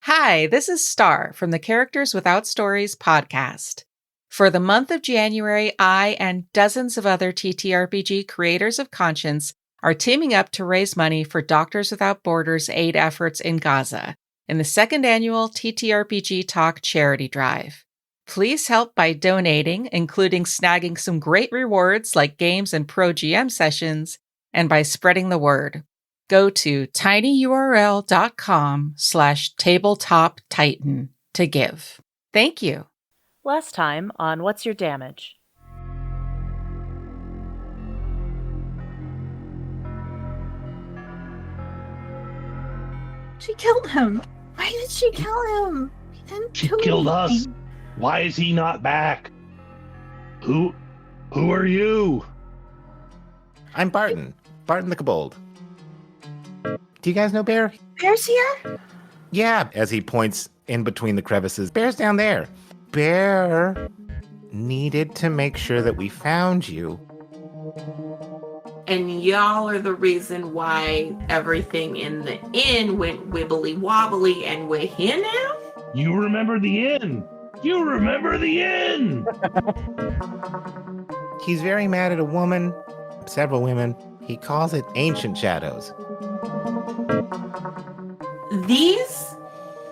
Hi, this is Star from the Characters Without Stories podcast. For the month of January, I and dozens of other TTRPG creators of conscience are teaming up to raise money for Doctors Without Borders aid efforts in Gaza in the second annual TTRPG Talk charity drive. Please help by donating, including snagging some great rewards like games and pro GM sessions, and by spreading the word. Go to tinyurl.com/tabletoptitan to give. Thank you. Last time on What's Your Damage? She killed him. Why did she kill him? He didn't She do killed anything. us. Why is he not back? Who are you? I'm Barton. Barton the Kobold. Do you guys know Bear? Bear's here? Yeah, as he points in between the crevices. Bear's down there. Bear needed to make sure that we found you. And y'all are the reason why everything in the inn went wibbly wobbly, and we're here now? You remember the inn. You remember the inn. He's very mad at a woman, several women. He calls it ancient shadows. These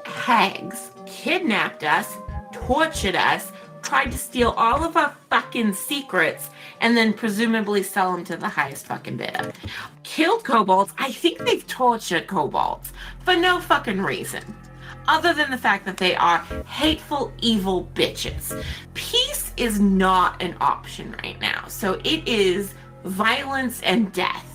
hags kidnapped us, tortured us, tried to steal all of our fucking secrets, and then presumably sell them to the highest fucking bidder. Killed kobolds. I think they've tortured kobolds for no fucking reason, other than the fact that they are hateful, evil bitches. Peace is not an option right now, so it is violence and death.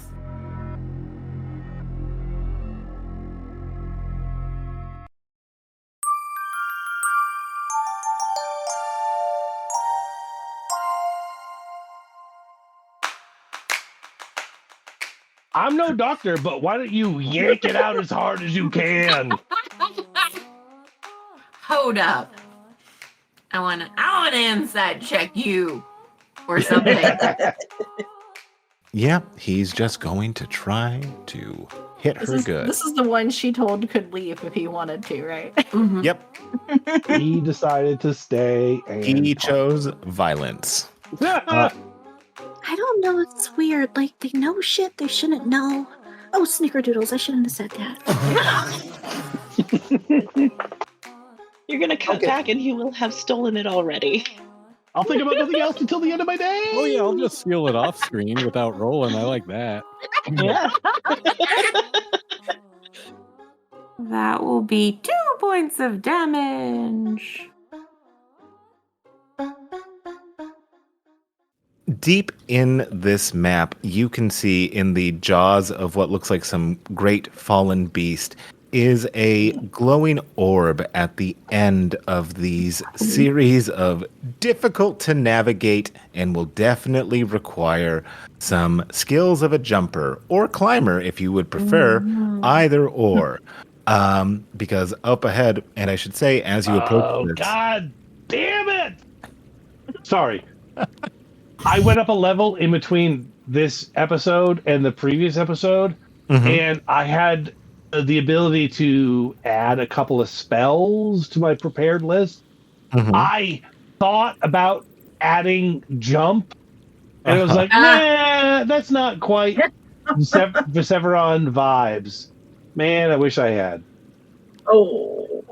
I'm no doctor, but why don't you yank it out as hard as you can? Hold up. I wanna inside check you or something. Yeah, he's just going to try to hit her good. This is the one she told could leave if he wanted to, right? Mhm. Yep, He decided to stay. And he chose violence. I don't know. It's weird. Like, they know shit they shouldn't know. Oh, snickerdoodles. I shouldn't have said that. You're gonna cut back and he will have stolen it already. I'll think about nothing else until the end of my day. Oh yeah, I'll just steal it off screen without rolling. I like that. Yeah. That will be 2 points of damage. Deep in this map, you can see in the jaws of what looks like some great fallen beast is a glowing orb at the end of these series of difficult to navigate and will definitely require some skills of a jumper or climber if you would prefer, either or. Because up ahead, and I should say as you approach Oh, this, God damn it! Sorry. I went up a level in between this episode and the previous episode, and I had the ability to add a couple of spells to my prepared list. I thought about adding jump, and it was like, nah, that's not quite Viseveron vibes. Man, I wish I had. Oh,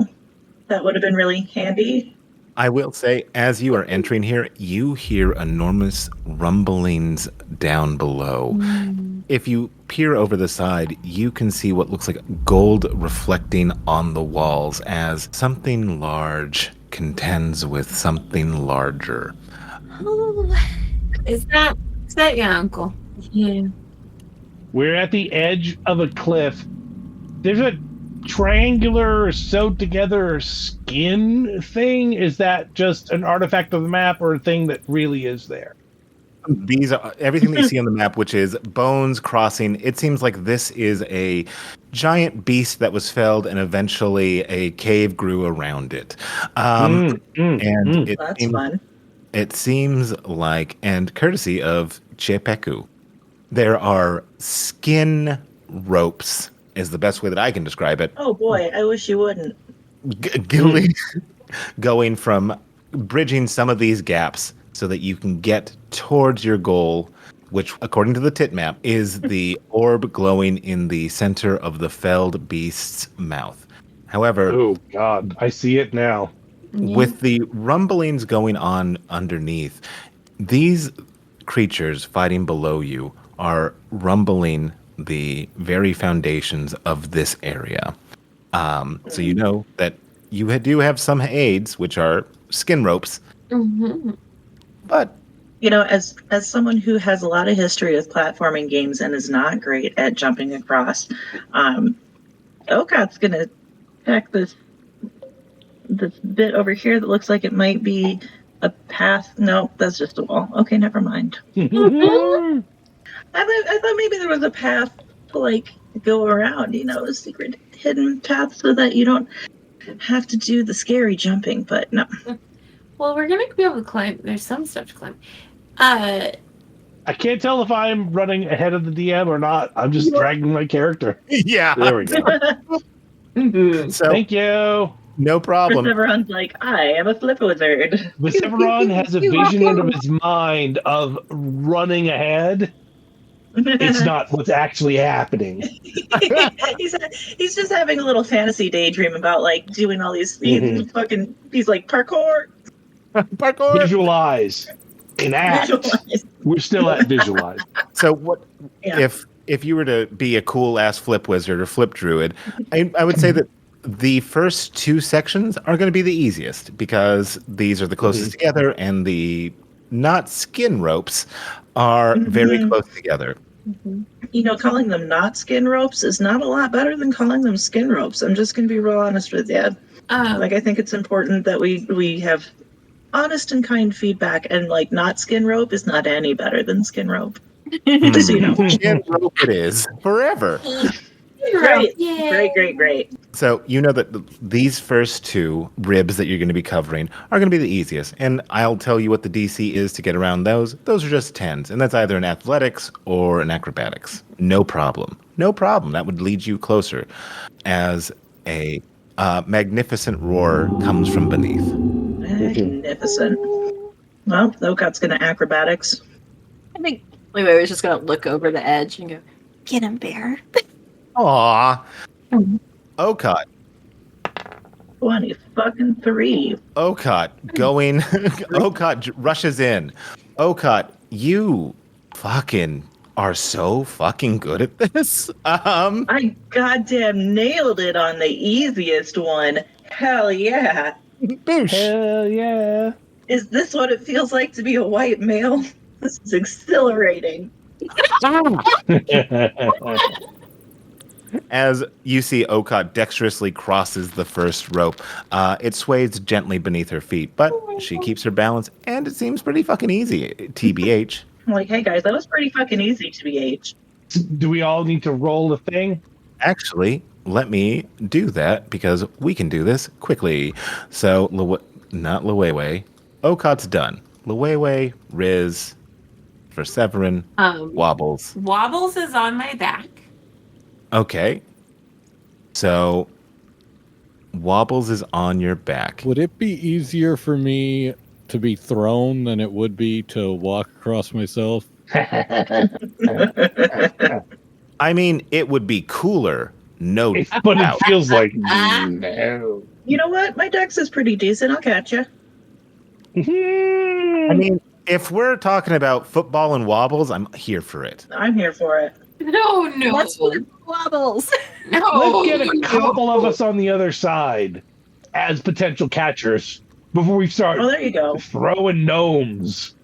that would have been really handy. I will say, as you are entering here, you hear enormous rumblings down below. If you peer over the side, you can see what looks like gold reflecting on the walls as something large contends with something larger. Oh, Is that your uncle? yeah. We're at the edge of a cliff. There's a triangular sewed together skin thing. Is that just an artifact of the map or a thing that really is there? These are everything that you see on the map, which is bones crossing. It seems like this is a giant beast that was felled and eventually a cave grew around it. It That's seems, fun. It seems like, and courtesy of Chepeku, there are skin ropes is the best way that I can describe it. Oh boy, I wish you wouldn't. going from bridging some of these gaps so that you can get towards your goal, which, according to the tit map, is the orb glowing in the center of the felled beast's mouth. However, oh God, I see it now. with the rumblings going on underneath, these creatures fighting below you are rumbling the very foundations of this area. So you know that you do have some aids, which are skin ropes. Mm-hmm. But as someone who has a lot of history with platforming games and is not great at jumping across, Okat's gonna attack this bit over here that looks like it might be a path. No, that's just a wall. Okay, never mind. I thought maybe there was a path to go around, a secret hidden path so that you don't have to do the scary jumping, but no. Well, we're gonna be able to climb. There's some stuff to climb. I can't tell if I'm running ahead of the DM or not. I'm just dragging my character. Yeah. There we go. So, thank you. No problem. Perseveron's like, I am a flip wizard. Perseveron has a vision of his mind of running ahead. It's not what's actually happening. he's just having a little fantasy daydream about doing all these fucking parkour. Parkour. Visualize. Enact. Visualize. We're still at visualize. So what if you were to be a cool ass flip wizard or flip druid, I would say that the first two sections are going to be the easiest because these are the closest together, and the not skin ropes are very close together. Calling them not skin ropes is not a lot better than calling them skin ropes. I'm just going to be real honest with you. I think it's important that we have honest and kind feedback, and not skin rope is not any better than skin rope. Just so you know. Skin rope it is forever. Great. So you know that these first two ribs that you're going to be covering are going to be the easiest. And I'll tell you what the DC is to get around those. Those are just 10s. And that's either an athletics or an acrobatics. No problem. That would lead you closer as a magnificent roar comes from beneath. Magnificent. Well, Okat's going to acrobatics. I think Leeway was just going to look over the edge and go, get him, bear. Aw. Okat. 23. Okat going. Okat rushes in. Okat, you fucking are so fucking good at this. I goddamn nailed it on the easiest one. Hell yeah. Boosh. Hell yeah. Is this what it feels like to be a white male? This is exhilarating. As you see, Okat dexterously crosses the first rope. It sways gently beneath her feet, but she keeps her balance, and it seems pretty fucking easy, TBH. I'm like, hey guys, that was pretty fucking easy, TBH. Do we all need to roll the thing? Actually, let me do that, because we can do this quickly. So, not Luwewe. Okat's done. Luwewe, Riz, Perseveron, Wobbles. Wobbles is on my back. Okay. So, Wobbles is on your back. Would it be easier for me to be thrown than it would be to walk across myself? I mean, it would be cooler, no doubt. But it feels like no. You know what? My dex is pretty decent. I'll catch you. I mean, if we're talking about football and Wobbles, I'm here for it. I'm here for it. No. Let's flip Wobbles. No. Let's get a couple of us on the other side as potential catchers before we start Oh, there you go. throwing gnomes.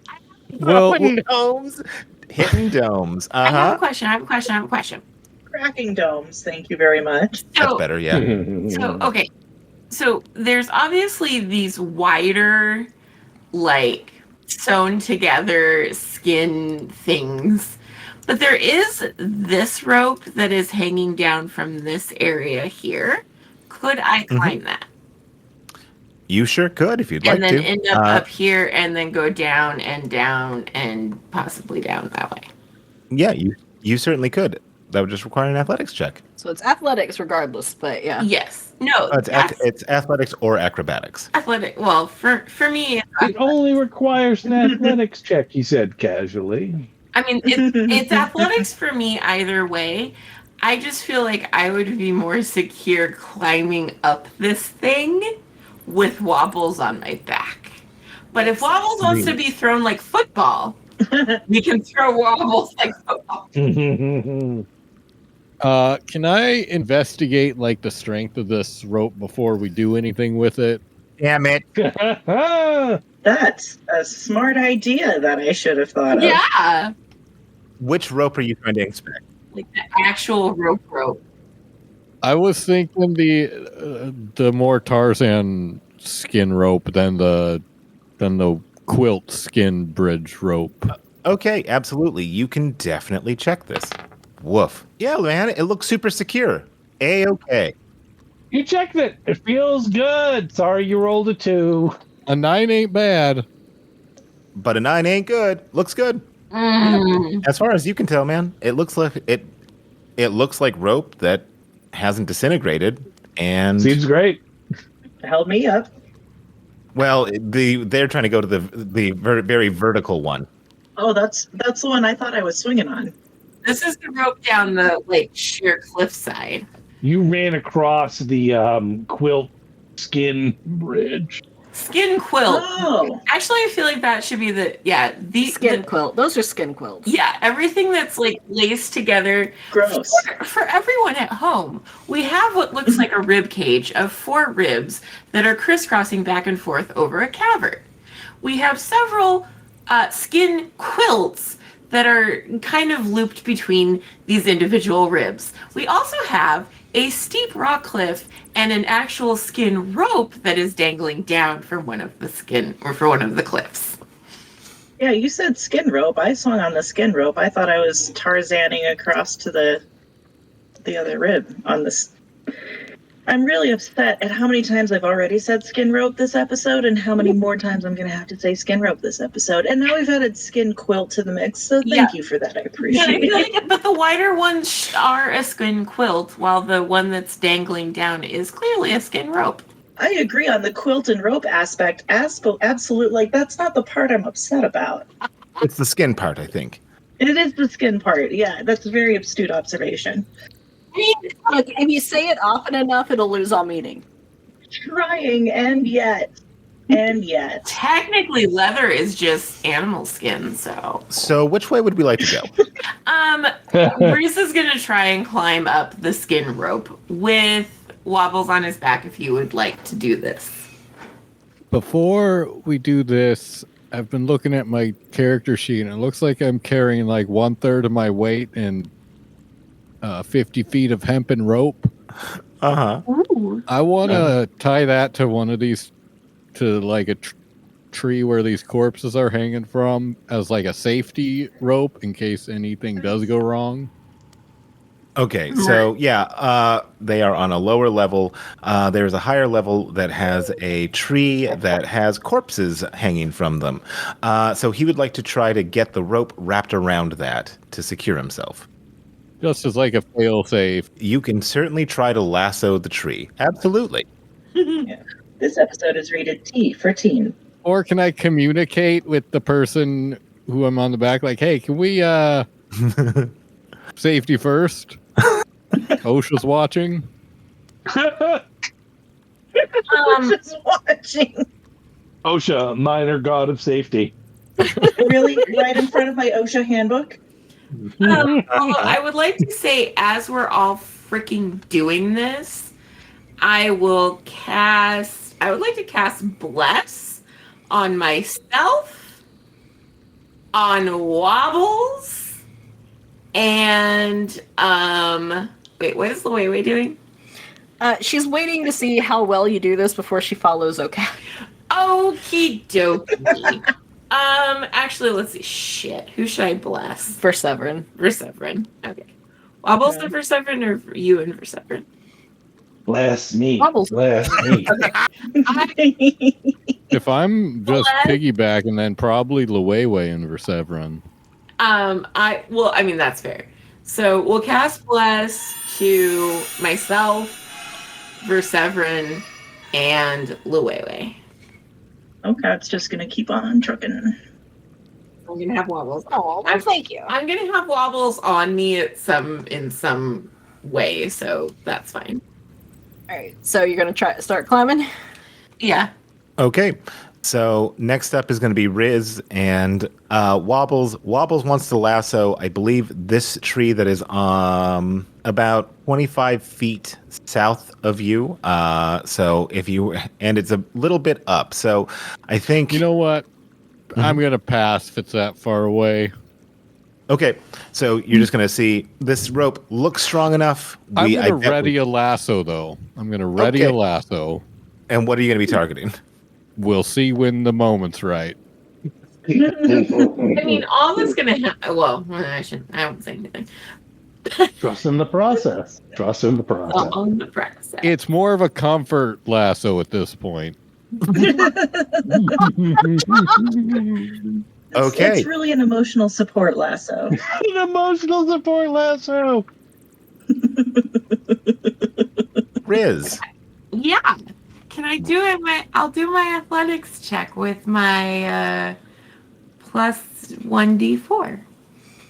Throwing domes, hitting domes. I have a question. Cracking domes. Thank you very much. That's better, yeah. Okay. So there's obviously these wider, sewn together skin things. But there is this rope that is hanging down from this area here. Could I climb that? You sure could if you'd like and to. then end up here and then go down and possibly down that way. Yeah, you certainly could. That would just require an athletics check. So it's athletics regardless, but yeah. Yes. No. It's athletics or acrobatics. Athletic. Well, for me, it only requires an athletics check, he said casually. I mean, it's athletics for me either way. I just feel like I would be more secure climbing up this thing with Wobbles on my back. But if Wobbles wants to be thrown like football, we can throw Wobbles like football. Can I investigate like the strength of this rope before we do anything with it? Damn it. That's a smart idea that I should have thought of. Yeah. Which rope are you trying to inspect? Like the actual rope. I was thinking the more Tarzan skin rope than the quilt skin bridge rope. Okay, absolutely. You can definitely check this. Woof. Yeah, man, it looks super secure. A-okay. You checked it. It feels good. Sorry you rolled a 2. A 9 ain't bad. But a 9 ain't good. Looks good. As far as you can tell, man, it looks like rope that hasn't disintegrated, and seems great. Held me up. Well, they're trying to go to the very, very vertical one. Oh, that's the one I thought I was swinging on. This is the rope down the sheer cliffside. You ran across the quilt skin bridge. Skin quilt. Oh. Actually, I feel like that should be the skin quilt. Those are skin quilts. Yeah, everything that's like laced together. Gross. For everyone at home, we have what looks like a rib cage of 4 ribs that are crisscrossing back and forth over a cavern. We have several skin quilts that are kind of looped between these individual ribs. We also have a steep rock cliff and an actual skin rope that is dangling down from one of the cliffs. Yeah, you said skin rope. I swung on the skin rope. I thought I was Tarzaning across to the other rib on this. I'm really upset at how many times I've already said skin rope this episode and how many more times I'm going to have to say skin rope this episode. And now we've added skin quilt to the mix, so thank you for that. I appreciate it. But the wider ones are a skin quilt, while the one that's dangling down is clearly a skin rope. I agree on the quilt and rope aspect. Absolutely. Like, that's not the part I'm upset about. It's the skin part, I think. It is the skin part. Yeah, that's a very astute observation. Look, if you say it often enough, it'll lose all meaning. Trying, and yet. Technically, leather is just animal skin, so. So which way would we like to go? Bruce is going to try and climb up the skin rope with Wobbles on his back if you would like to do this. Before we do this, I've been looking at my character sheet, and it looks like I'm carrying like 1/3 of my weight and 50 feet of hempen rope. I want to tie that to one of these, to like a tree where these corpses are hanging from, as like a safety rope in case anything does go wrong. Okay, so yeah, they are on a lower level. There's a higher level that has a tree that has corpses hanging from them. So he would like to try to get the rope wrapped around that to secure himself. Just as like a fail-safe. You can certainly try to lasso the tree. Absolutely. Yeah. This episode is rated T for teen. Or can I communicate with the person who I'm on the back? Like, hey, can we safety first? OSHA's watching. OSHA's watching. OSHA, minor god of safety. Really? Right in front of my OSHA handbook? I would like to say, as we're all freaking doing this, I would like to cast Bless on myself, on Wobbles, and wait, what is the way doing? She's waiting to see how well you do this before she follows okay. Okie dokie. Actually, let's see. Shit. Who should I bless? Verseverin. Okay. Wobbles and Verseverin, or you and Verseverin? Bless me. Wobbles. Bless me. If I'm just piggybacking, then probably Luwewe and Verseverin. I mean, that's fair. So we'll cast Bless to myself, Verseverin, and Luwewe. Okay, it's just gonna keep on trucking. I'm gonna have wobbles. Oh, well, thank you. I'm gonna have wobbles on me in some way, so that's fine. All right, so you're gonna start climbing? Yeah. Okay. So next up is going to be Riz and Wobbles. Wobbles wants to lasso, I believe, this tree that is about 25 feet south of you. So if you, and it's a little bit up. So I think, You know what? I'm gonna pass if it's that far away. okay. So you're just going to see this rope looks strong enough. I'm gonna ready a lasso though. I'm gonna ready a lasso. And what are you going to be targeting? We'll see when the moment's right. I mean, all that's gonna happen. Well, I won't say anything. Trust in the process. Trust in the process. On the process. It's more of a comfort lasso at this point. Okay. It's really an emotional support lasso. An emotional support lasso. Riz. Yeah. Can I do it? I'll do my athletics check with my plus 1d4.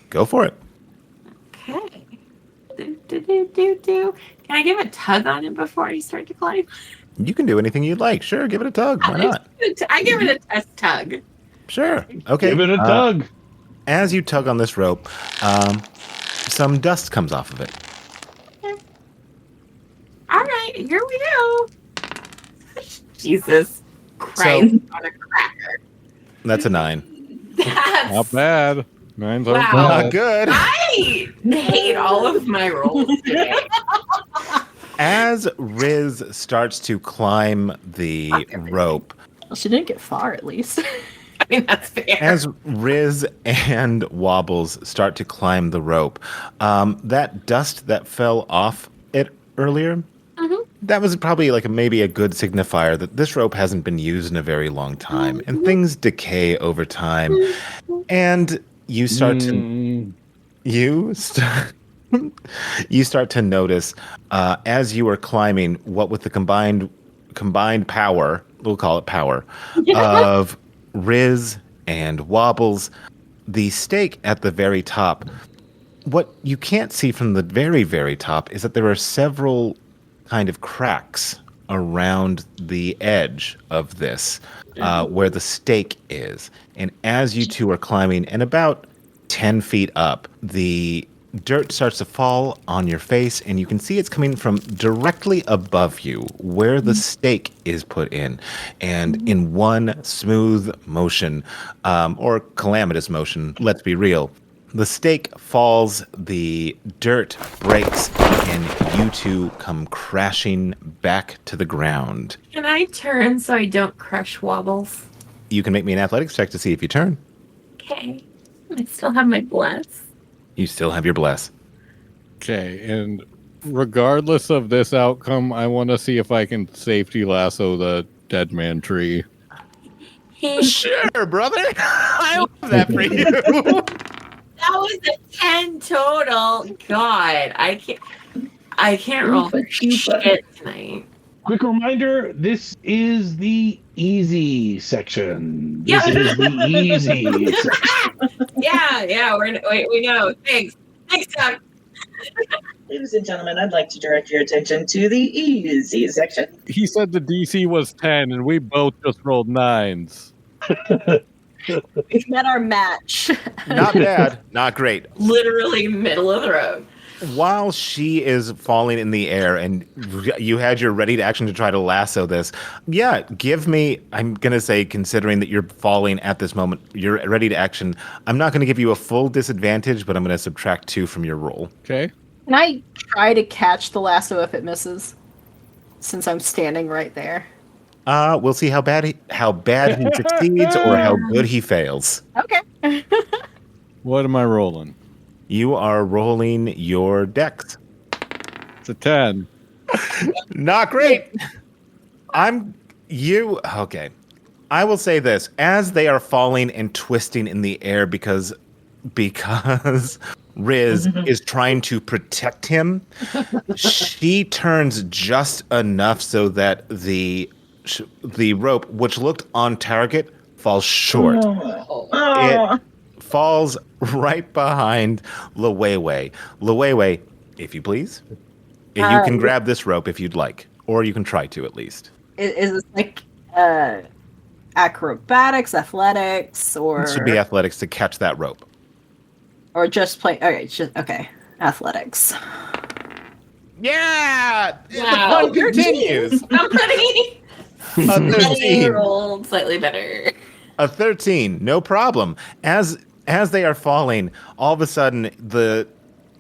Go for it. Okay. Can I give a tug on it before I start to climb? You can do anything you'd like. Sure, give it a tug. Why not? I give it a test tug. Sure. Okay. Give it a tug. As you tug on this rope, some dust comes off of it. All right, here we go. Jesus Christ on a cracker. That's a 9. That's Not bad. 9's Wow. Not good. I hate all of my rolls today. As Riz starts to climb the rope, Well, she didn't get far, at least. I mean, that's fair. as Riz and Wobbles start to climb the rope, that dust that fell off it earlier, that was probably like maybe a good signifier that this rope hasn't been used in a very long time, and things decay over time, and you start to you start to notice as you are climbing, what with the combined power, we'll call it power, of Riz and Wobbles, the stake at the very top. What you can't see from the very, very top is that there are several kind of cracks around the edge of this, where the stake is. And as you two are climbing, and about 10 feet up, the dirt starts to fall on your face, and you can see it's coming from directly above you, where the stake is put in. And in one smooth motion, or calamitous motion, let's be real, the stake falls, the dirt breaks, and you two come crashing back to the ground. Can I turn so I don't crush Wobbles? You can make me an athletics check to see if you turn. Okay. I still have my bless. You still have your bless. Okay, and regardless of this outcome, I want to see if I can safety lasso the dead man tree. Sure, brother. I love that for you. That was a 10 total. God, I can't roll for shit tonight. Quick reminder, this is the easy section. This is the easy section. Yeah, we know. Thanks, Doug. Ladies and gentlemen, I'd like to direct your attention to the easy section. He said the DC was 10, and we both just rolled 9s. We've met our match. Not bad. Not great. Literally middle of the road. While she is falling in the air and you had your ready to action to try to lasso this, yeah, give me, I'm going to say, considering that you're falling at this moment, you're ready to action, I'm not going to give you a full disadvantage, but I'm going to subtract 2 from your roll. Okay. Can I try to catch the lasso if it misses? Since I'm standing right there. We'll see how bad he succeeds or how good he fails. Okay. What am I rolling? You are rolling your dex. It's a 10. Not great. Okay. I will say this. As they are falling and twisting in the air because Riz is trying to protect him. She turns just enough so that the rope, which looked on target, falls short. It falls right behind Luwewe. Luwewe, if you please, you can grab this rope if you'd like, or you can try to at least. Is this like acrobatics, athletics, or It should be athletics to catch that rope. Or just play? Okay, athletics. Yeah, Wow. the fun continues. Somebody A 13. rolled slightly better. A 13, no problem. As they are falling, all of a sudden the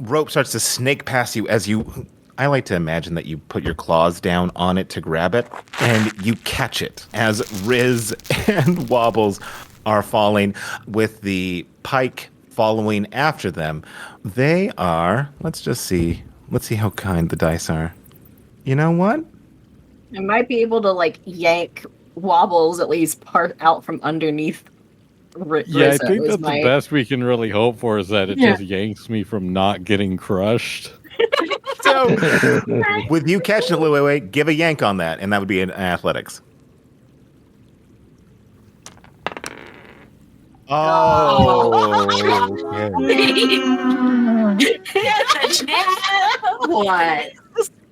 rope starts to snake past you as you. I like to imagine that you put your claws down on it to grab it, and you catch it as Riz and Wobbles are falling with the pike following after them. They are, let's see how kind the dice are. You know what? I might be able to like yank Wobbles at least part out from underneath. Yeah, I think that's the best we can really hope for is that it just yanks me from not getting crushed. So, with you catching it, wait, give a yank on that, and that would be an athletics. Oh, What?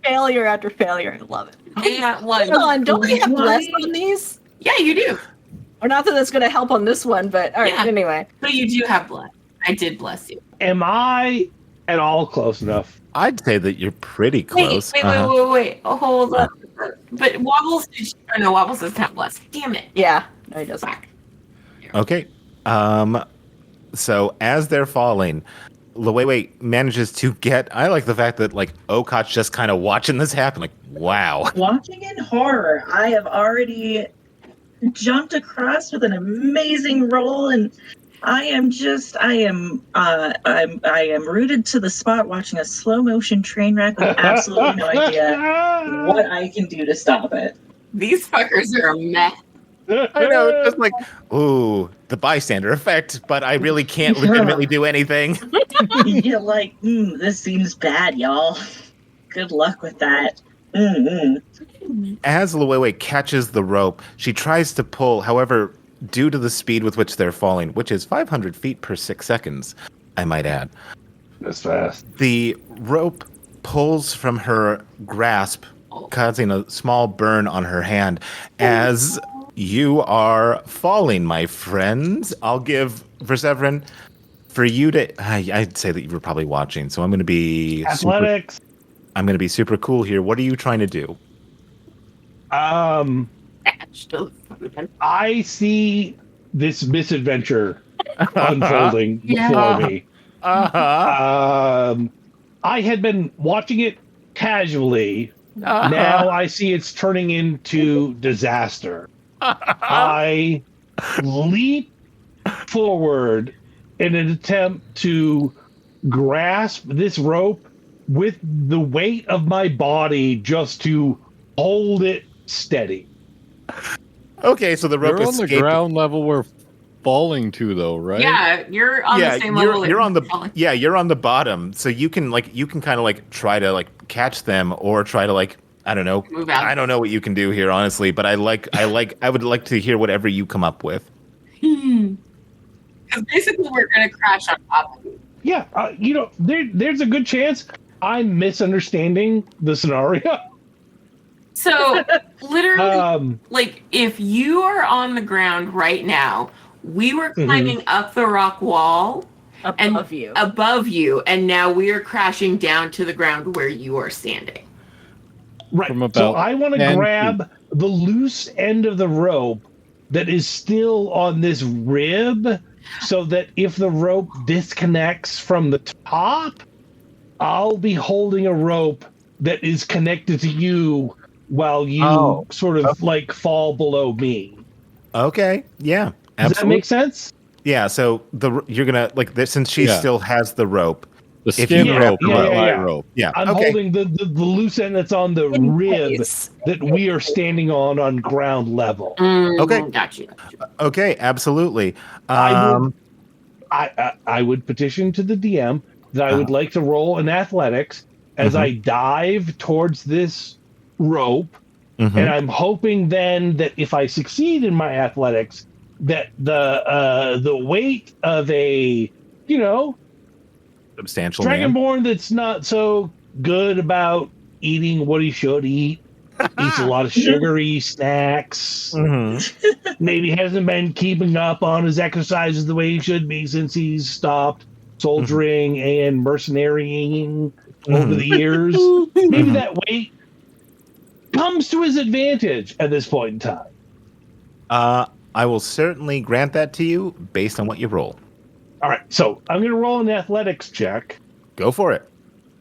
Failure after failure. I love it. Yeah, one. Hold on, don't we have bless on these? Yeah, you do. Or not that that's going to help on this one, but all right, Yeah. anyway. But you do have blood. I did bless you. Am I at all close enough? I'd say that you're pretty close. Wait. Oh, hold up. But Wobbles, Wobbles doesn't have bless. Damn it. Yeah, no, he doesn't. Okay. So as they're falling, Luwewe manages to get. I like the fact that like Okot's just kind of watching this happen. Like, wow. Watching in horror, I have already jumped across with an amazing roll, and I am rooted to the spot watching a slow motion train wreck with absolutely no idea what I can do to stop it. These fuckers are a mess. I know, it's just like, ooh, the bystander effect, but I really can't legitimately do anything. You're like, this seems bad, y'all. Good luck with that. Mm-hmm. As Luwewe catches the rope, she tries to pull, however, due to the speed with which they're falling, which is 500 feet per 6 seconds, I might add. That's fast. The rope pulls from her grasp, causing a small burn on her hand. As you are falling, my friends, I'll give Verseverin for you to. I'd say that you were probably watching, so I'm going to be athletics. I'm going to be super cool here. What are you trying to do? I see this misadventure unfolding before me. I had been watching it casually. Now I see it's turning into disaster. I leap forward in an attempt to grasp this rope with the weight of my body just to hold it steady. Okay, so the rope You're on the ground level we're falling to, though, right? Yeah, you're on the same level. You're on the you're on the bottom, so you can kind of like try to like catch them or try to like I don't know. Move out. I don't know what you can do here, honestly, but I would like to hear whatever you come up with. Because basically, we're gonna crash on top of you. Yeah, there's a good chance I'm misunderstanding the scenario. So, literally, like, if you are on the ground right now, we were climbing up the rock wall above you, and now we are crashing down to the ground where you are standing. Right. So I want to grab the loose end of the rope that is still on this rib, so that if the rope disconnects from the top, I'll be holding a rope that is connected to you while you sort of like fall below me. Okay. Yeah. Absolutely. Does that make sense? Yeah. So you're gonna like this since she still has the rope. The skin rope, rope. Yeah. I'm holding the loose end that's on the rib that we are standing on ground level. Okay. Gotcha. Okay. Absolutely. I would petition to the DM that I would like to roll in athletics as I dive towards this rope. And I'm hoping then that if I succeed in my athletics, that the weight of a, substantial man. Dragonborn that's not so good about eating what he should eat, eats a lot of sugary snacks, maybe hasn't been keeping up on his exercises the way he should be since he's stopped soldiering and mercenarying over the years. Maybe that weight comes to his advantage at this point in time. I will certainly grant that to you based on what you roll. All right, so I'm going to roll an athletics check. Go for it.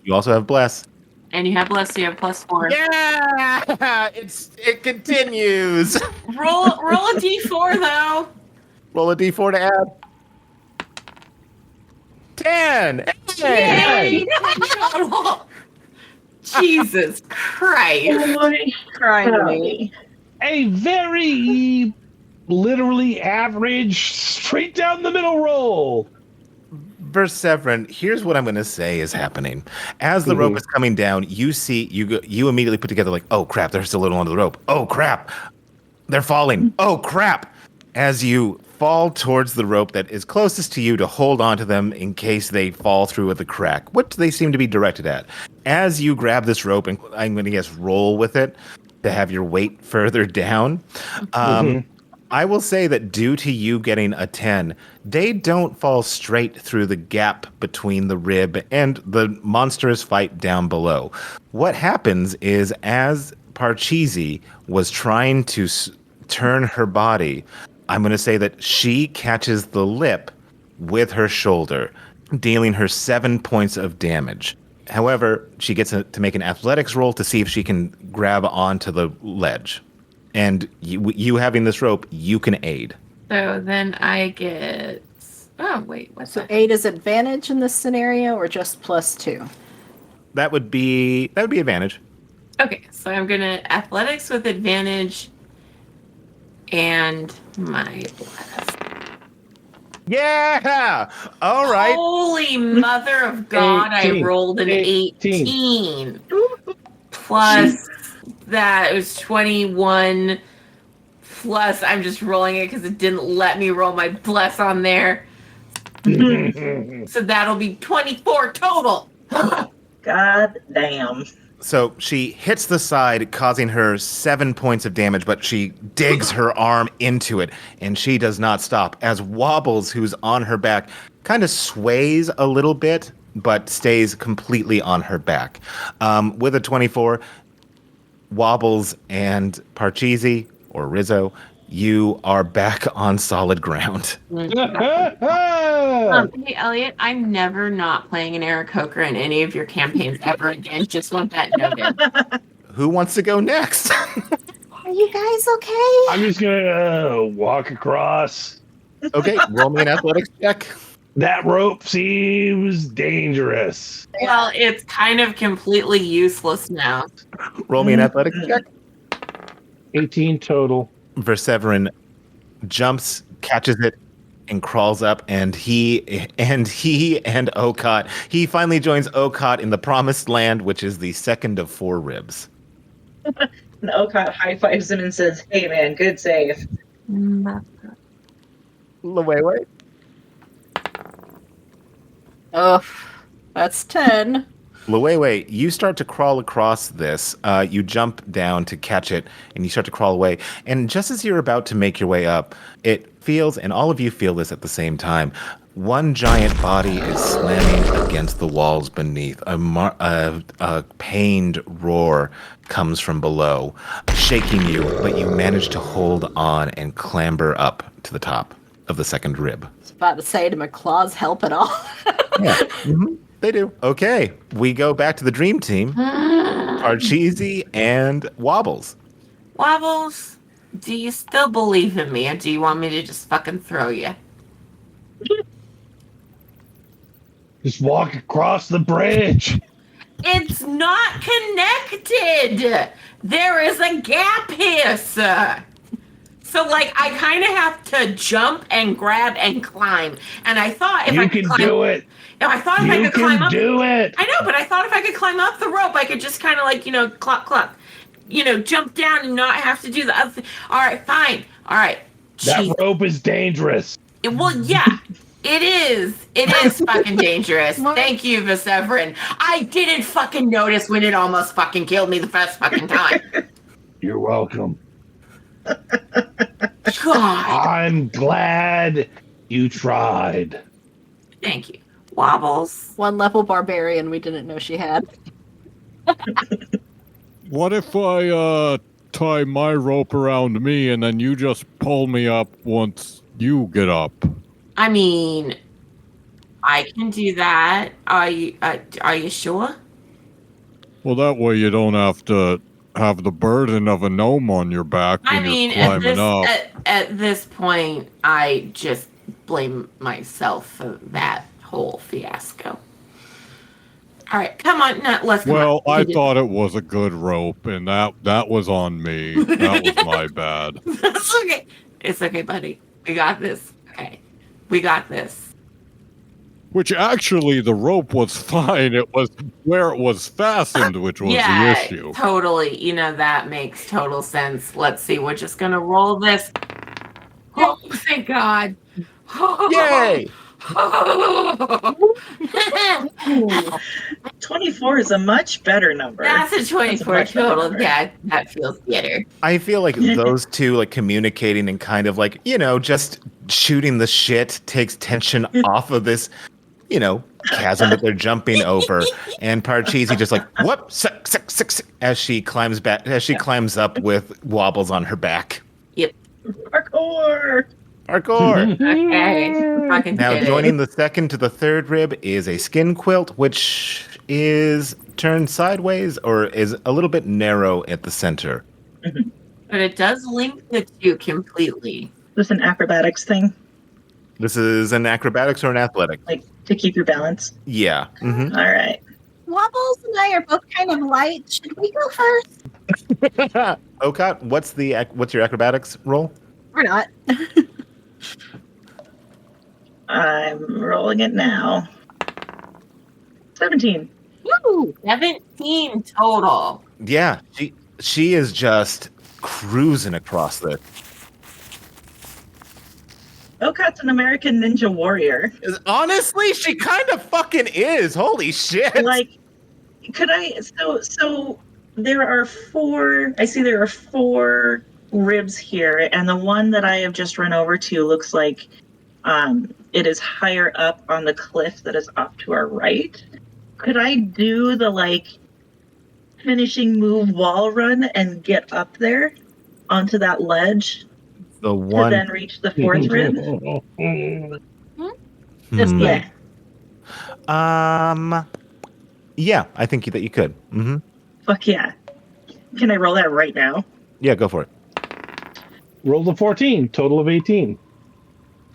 You also have bless. And you have bless, so you have +4. Yeah! It continues. Roll a d4, though. Roll a d4 to add. 10! Yay! Jesus Christ. Crying to me. A very literally average, straight down the middle roll. Verseverin, here's what I'm going to say is happening. As the rope is coming down, you see, you immediately put together like, oh crap, they're still a little under the rope. Oh crap, they're falling. Oh crap. As you fall towards the rope that is closest to you to hold onto them in case they fall through with a crack. What do they seem to be directed at? As you grab this rope, and I'm going to guess roll with it to have your weight further down. I will say that due to you getting a 10, they don't fall straight through the gap between the rib and the monstrous fight down below. What happens is as Parcheesi was trying to turn her body, I'm going to say that she catches the lip with her shoulder, dealing her 7 points of damage. However, she gets to make an athletics roll to see if she can grab onto the ledge. And you having this rope, you can aid. So then I get... Oh, wait, what's that? Aid is advantage in this scenario or just +2? That would be advantage. Okay, so I'm going to athletics with advantage and my bless. Yeah! All right. Holy mother of God, 18. I rolled an 18. Plus... That was 21 plus. I'm just rolling it because it didn't let me roll my bless on there. So that'll be 24 total. God damn. So she hits the side, causing her 7 points of damage, but she digs her arm into it, and she does not stop. As Wobbles, who's on her back, kind of sways a little bit, but stays completely on her back. With a 24... Wobbles and Parcheesi, or Rizzo, you are back on solid ground. Hey, Elliot, I'm never not playing an Aarakocra in any of your campaigns ever again. Just want that noted. Who wants to go next? Are you guys okay? I'm just going to walk across. Okay, roll me an athletics check. That rope seems dangerous. Well, it's kind of completely useless now. Roll me an athletics check. 18 total. Verseverin jumps, catches it, and crawls up, and he and Okot. He finally joins Okot in the Promised Land, which is the second of 4 ribs. And Okot high fives him and says, "Hey man, good save." Wait. Oh, that's 10. Luwewe, you start to crawl across this. You jump down to catch it, and you start to crawl away. And just as you're about to make your way up, it feels, and all of you feel this at the same time, one giant body is slamming against the walls beneath. A pained roar comes from below, shaking you, but you manage to hold on and clamber up to the top of the second rib. I was about to say, do my claws help at all? Yeah, they do. Okay, we go back to the dream team. Parcheesi and Wobbles. Wobbles, do you still believe in me, or do you want me to just fucking throw you? Just walk across the bridge. It's not connected. There is a gap here, sir. So, like, I kind of have to jump and grab and climb. And I thought if I could climb, do it. No, I thought if I You could climb can up, do it. I know, but I thought if I could climb up the rope, I could just kind of like, clop, clop, jump down and not have to do the other thing. All right, fine. All right. That rope is dangerous. Well, yeah, it is. It is fucking dangerous. Thank you, Viseverin. I didn't fucking notice when it almost fucking killed me the first fucking time. You're welcome. God. I'm glad you tried. Thank you. Wobbles. 1 level barbarian we didn't know she had. What if I tie my rope around me and then you just pull me up once you get up? I mean, I can do that. Are you sure? Well, that way you don't have to have the burden of a gnome on your back when you're climbing up. At this point, I just blame myself for that whole fiasco. All right, come on, let's come Well, on. I thought it was a good rope, and that was on me. That was my bad. That's okay. It's okay, buddy. We got this. Okay. We got this. Which actually, the rope was fine. It was where it was fastened, which was the issue. Totally. That makes total sense. Let's see. We're just going to roll this. Oh, thank God. Yay! 24 is a much better number. That's a 24 That's a much total. better Yeah, that feels better. I feel like those two, like, communicating and kind of like, just shooting the shit takes tension off of this, chasm that they're jumping over. And Parcheesi just like, whoop, sick, as she climbs up with Wobbles on her back. Yep. Parkour! Okay. Now, joining the second to the third rib is a skin quilt, which is turned sideways or is a little bit narrow at the center. But it does link the two completely. Is this an acrobatics thing? This is an acrobatics or an athletics? Like, to keep your balance? Yeah. Mm-hmm. All right. Wobbles and I are both kind of light. Should we go first? Okot, what's your acrobatics roll? Or not. I'm rolling it now. 17. Woo! 17 total. Yeah, she is just cruising across this. Okot's an American Ninja Warrior. Honestly, she kind of fucking is. Holy shit. Like, could I... So there are 4... I see there are 4 ribs here, and the one that I have just run over to looks like it is higher up on the cliff that is off to our right. Could I do the, like, finishing move wall run and get up there onto that ledge the one to then reach the 4th rib? Just yeah, I think that you could. Mm-hmm. Fuck yeah. Can I roll that right now? Yeah, go for it. Roll the 14, total of 18.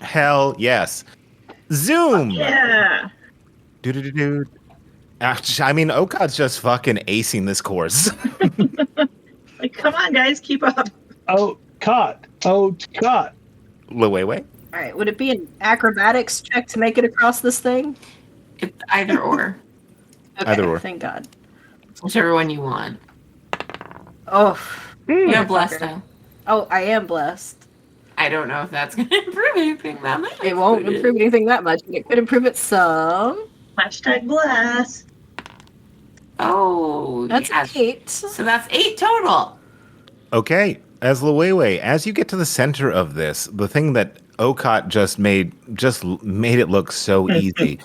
Hell yes. Zoom! Yeah. Do. I mean, Okot's just fucking acing this course. Like, come on, guys, keep up. Okot. Luwewe? All right, would it be an acrobatics check to make it across this thing? It's either or. Okay, Either or. Thank God. Whichever one you want. Oh. You're blessed, though. Oh, I am blessed. I don't know if that's going to improve anything that much. It won't improve anything that much. It could improve it some. Hashtag blast. Oh, That's yes. 8. So that's 8 total. Okay, as Luwewe, as you get to the center of this, the thing that Okot just made it look so easy.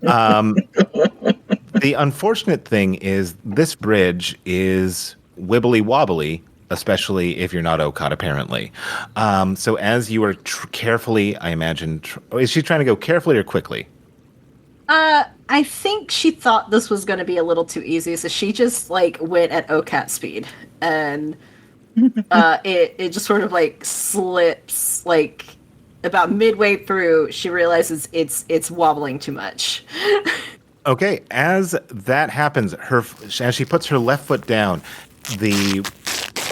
The unfortunate thing is this bridge is wibbly wobbly, especially if you're not Okot, apparently. So as you are carefully, I imagine, is she trying to go carefully or quickly? I think she thought this was going to be a little too easy, so she just like went at OCAT speed, and it just sort of like slips. Like about midway through, she realizes it's wobbling too much. Okay, as that happens, as she puts her left foot down, the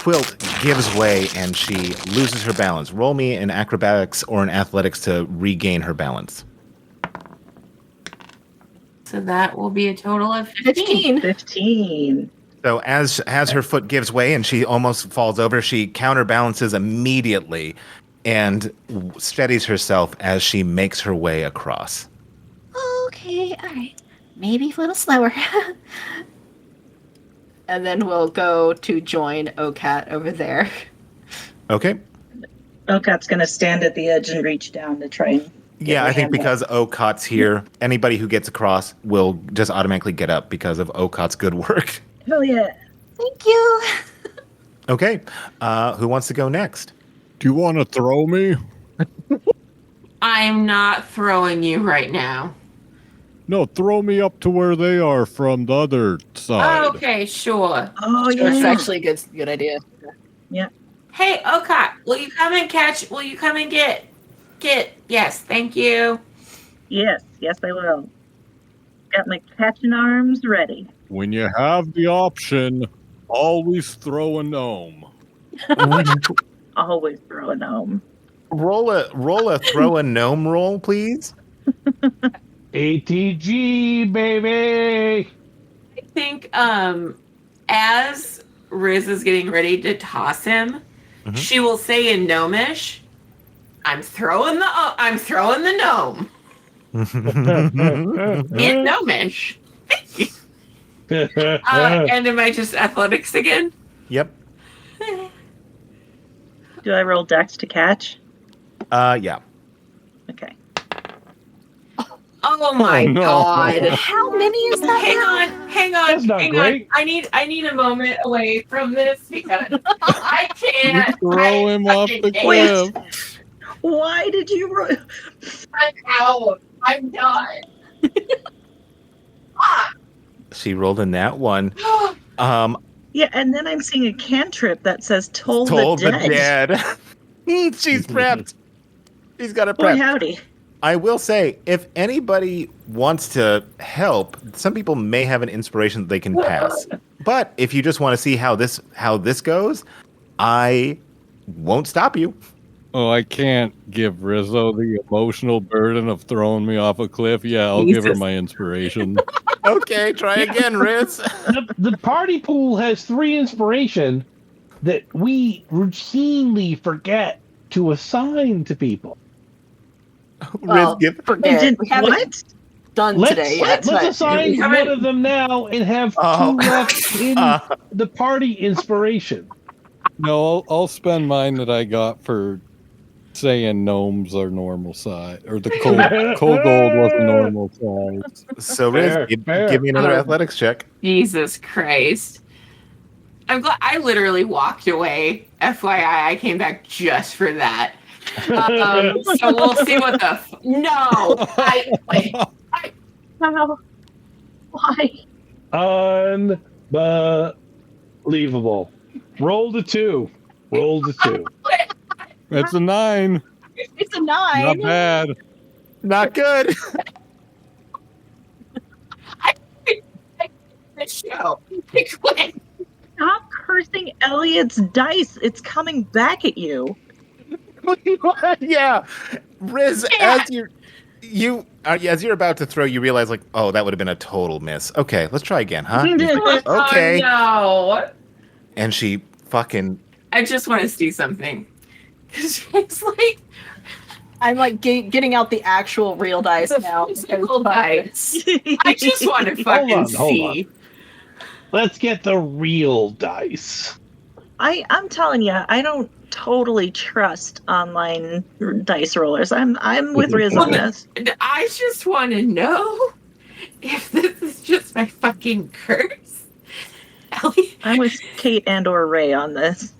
quilt gives way and she loses her balance. Roll me an acrobatics or an athletics to regain her balance. So that will be a total of 15. 15. So as her foot gives way and she almost falls over, she counterbalances immediately and steadies herself as she makes her way across. Okay, all right. Maybe a little slower. And then we'll go to join OCAT over there. Okay. Okat's going to stand at the edge and reach down to try and... Yeah, I think because Okat's here, anybody who gets across will just automatically get up because of Okat's good work. Hell yeah. Thank you. Okay. Who wants to go next? Do you want to throw me? I'm not throwing you right now. No, throw me up to where they are from the other side. Okay, sure. Oh, It's yeah. actually a good idea. Yeah. Hey, Okat, will you come and get, yes, thank you. Yes, I will. Got my catching arms ready. When you have the option, always throw a gnome. Always throw a gnome. Roll a throw a gnome roll, please. ATG, baby. I think as Riz is getting ready to toss him, she will say in Gnomish, I'm throwing the gnome. In Gnomish. Thank you. And am I just athletics again? Yep. Do I roll dex to catch? Yeah. Okay. Oh my god. How many is that? Hang on. That's not great. I need a moment away from this because I can't. Throw him off the cliff. Why did you roll? I'm out. I'm done. She rolled a nat one. Yeah, and then I'm seeing a cantrip that says told the the dead. She's prepped. She's got a Boy, prep. howdy. I will say, if anybody wants to help, some people may have an inspiration that they can pass. But if you just want to see how this goes, I won't stop you. Oh, I can't give Rizzo the emotional burden of throwing me off a cliff. Yeah, I'll give her my inspiration. Okay, try again, Riz. The party pool has 3 inspiration that we routinely forget to assign to people. Well, Riz, forget. We haven't done today yet. Let's assign one of them now and have 2 left in the party inspiration. No, I'll spend mine that I got for saying gnomes are normal size, or the cold gold was a normal size. So, Riz, give me another athletics check. Jesus Christ. I'm glad I literally walked away. FYI, I came back just for that. So we'll see what the no. How? Why? Unbelievable. Roll the 2. It's a 9. It's a 9. Not bad. Not good. The show. Stop cursing Elliot's dice. It's coming back at you. Yeah. Riz, as you're about to throw, you realize, like, oh, that would have been a total miss. Okay, let's try again, huh? Okay. Oh, no. And she fucking... I just want to see something. It's like... I'm like getting out the actual real dice now. Real dice. I just want to fucking see. Let's get the real dice. I'm telling you, I don't totally trust online dice rollers. I'm with Riz on this. I just want to know if this is just my fucking curse. Ellie? I'm with Kate and or Ray on this.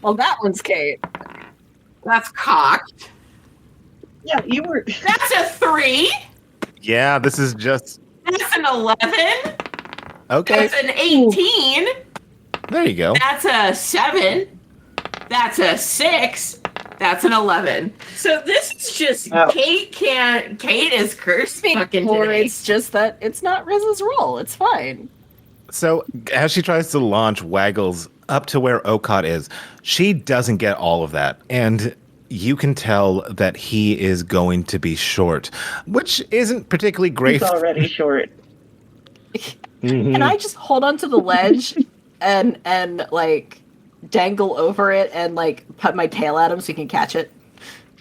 Well, that one's Kate. That's cocked. Yeah, you were. That's a 3. Yeah, this is just... That's an 11. Okay. That's an 18. There you go. That's a 7. That's a 6. That's an 11. So this is just Kate is cursed fucking today. It's just that it's not Riz's roll. It's fine. So as she tries to launch Waggles, up to where Okot is. She doesn't get all of that. And you can tell that he is going to be short, which isn't particularly great. He's already short. Can I just hold onto the ledge and like dangle over it and like put my tail at him so he can catch it?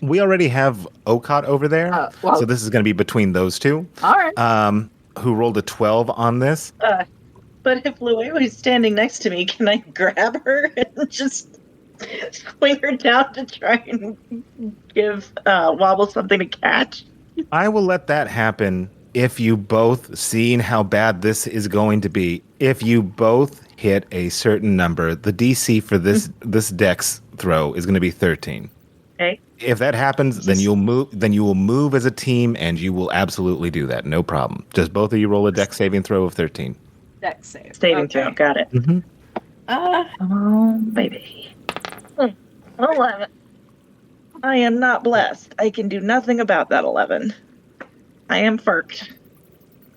We already have Okot over there, well, so this is going to be between those two. All right. Who rolled a 12 on this? But if Luewa's standing next to me, can I grab her and just swing her down to try and give Wobble something to catch? I will let that happen if you both, seeing how bad this is going to be, if you both hit a certain number, the DC for this dex throw is going to be 13. Okay. If that happens, then you'll move. Then you will move as a team, and you will absolutely do that. No problem. Just both of you roll a dex saving throw of 13. Dex save. Saving throw. Got it. Mm-hmm. Come on, baby. 11. I am not blessed. I can do nothing about that 11. I am furked.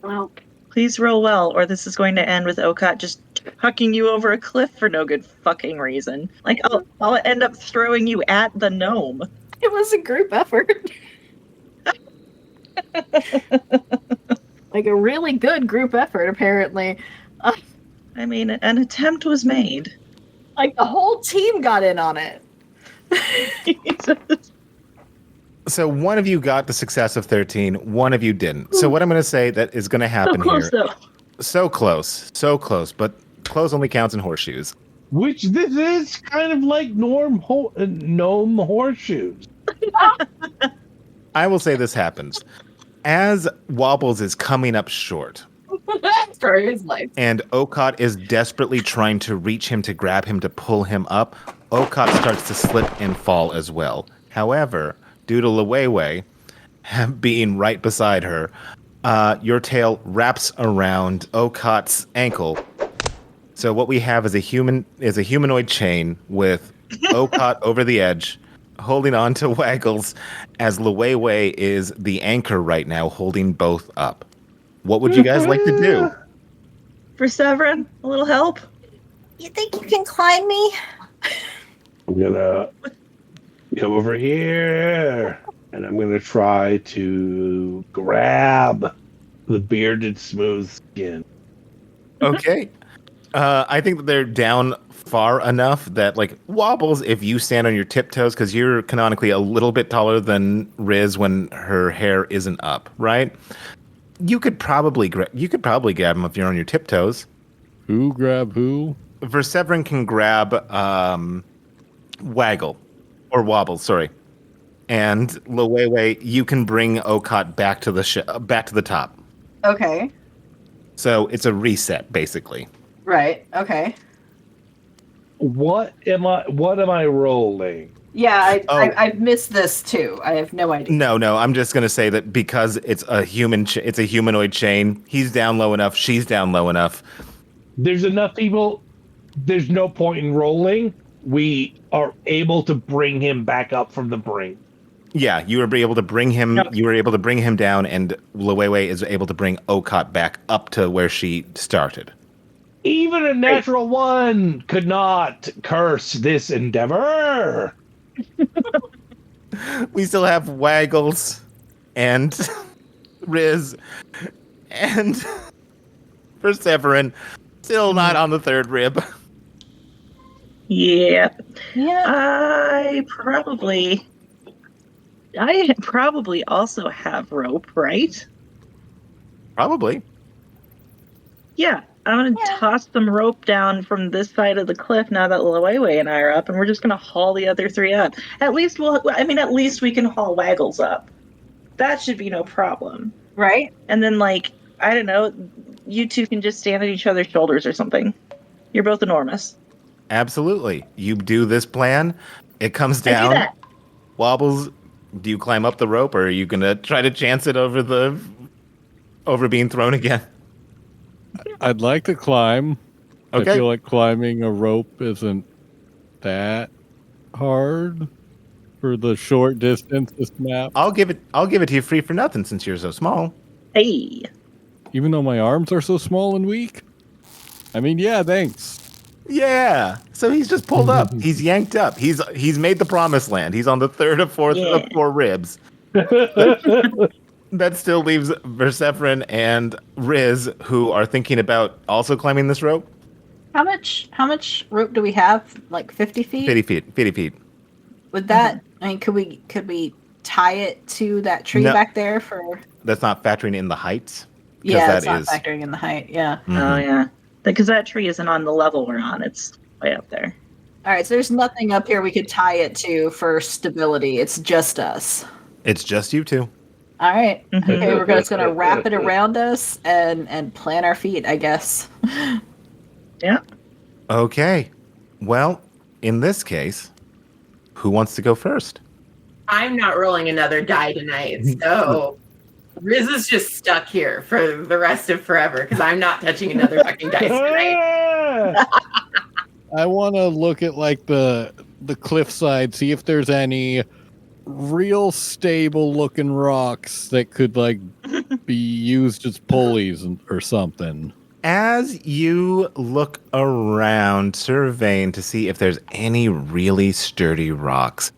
Well, please roll well, or this is going to end with Okot just hucking you over a cliff for no good fucking reason. Like, I'll end up throwing you at the gnome. It was a group effort. Like a really good group effort, apparently. I mean, an attempt was made. Like, the whole team got in on it. So one of you got the success of 13, one of you didn't. So what I'm going to say that is going to happen So close, here. though. So close, but close only counts in horseshoes. Which this is kind of like gnome horseshoes. I will say this happens. As Wobbles is coming up short, For his life. and Okot is desperately trying to reach him, to grab him, to pull him up, Okot starts to slip and fall as well. However, due to Luewe being right beside her, your tail wraps around Okot's ankle. So what we have is a humanoid chain with Okot over the edge, holding on to Waggles, as Luewe is the anchor right now, holding both up. What would you guys like to do? For Severin, a little help? You think you can climb me? I'm gonna come over here, and I'm gonna try to grab the bearded smooth skin. Okay. I think that they're down far enough that, like, Wobbles, if you stand on your tiptoes, because you're canonically a little bit taller than Riz when her hair isn't up, right? You could probably grab him if you're on your tiptoes. Who grab who? Verseverin can grab Waggle or Wobble, sorry, and Luewe, you can bring Okot back to the top. Okay. So it's a reset, basically. Right. Okay. What am I rolling? Yeah, I've missed this too. I have no idea. No. I'm just gonna say that because it's a humanoid chain. He's down low enough. She's down low enough. There's enough people. There's no point in rolling. We are able to bring him back up from the brink. Yeah, you were able to bring him. Yep. You were able to bring him down, and Luewe is able to bring Okot back up to where she started. Even a natural one could not curse this endeavor. We still have Waggles and Riz and Perseverin still not on the third rib. Yeah. Yeah. I probably also have rope, right? Probably. Yeah. I'm going to toss some rope down from this side of the cliff now that Luewe and I are up, and we're just going to haul the other three up. At least we can haul Waggles up. That should be no problem. Right? And then, like, I don't know, you two can just stand on each other's shoulders or something. You're both enormous. Absolutely. You do this plan. It comes I do down. that. Wobbles. Do you climb up the rope, or are you going to try to chance it over being thrown again? I'd like to climb. Okay. I feel like climbing a rope isn't that hard for the short distance this map. I'll give it to you free for nothing since you're so small. Hey. Even though my arms are so small and weak. I mean, yeah, thanks. Yeah. So he's just pulled up. He's yanked up. He's made the promised land. He's on the third of fourth of 4 ribs. That still leaves Persephone and Riz, who are thinking about also climbing this rope. How much rope do we have? Like 50 feet? 50 feet. Would that? I mean, could we tie it to that tree back there for? That's not factoring in the heights. Yeah, that's not factoring in the height. Yeah. Mm-hmm. Oh yeah, because that tree isn't on the level we're on. It's way up there. All right, so there's nothing up here we could tie it to for stability. It's just us. It's just you two. All right. Okay, we're just gonna wrap it around us and plant our feet, I guess. Yeah. Okay. Well, in this case, who wants to go first? I'm not rolling another die tonight, so Riz is just stuck here for the rest of forever because I'm not touching another fucking dice tonight. I want to look at like the cliffside, see if there's any real stable looking rocks that could like be used as pulleys or something. As you look around, surveying to see if there's any really sturdy rocks.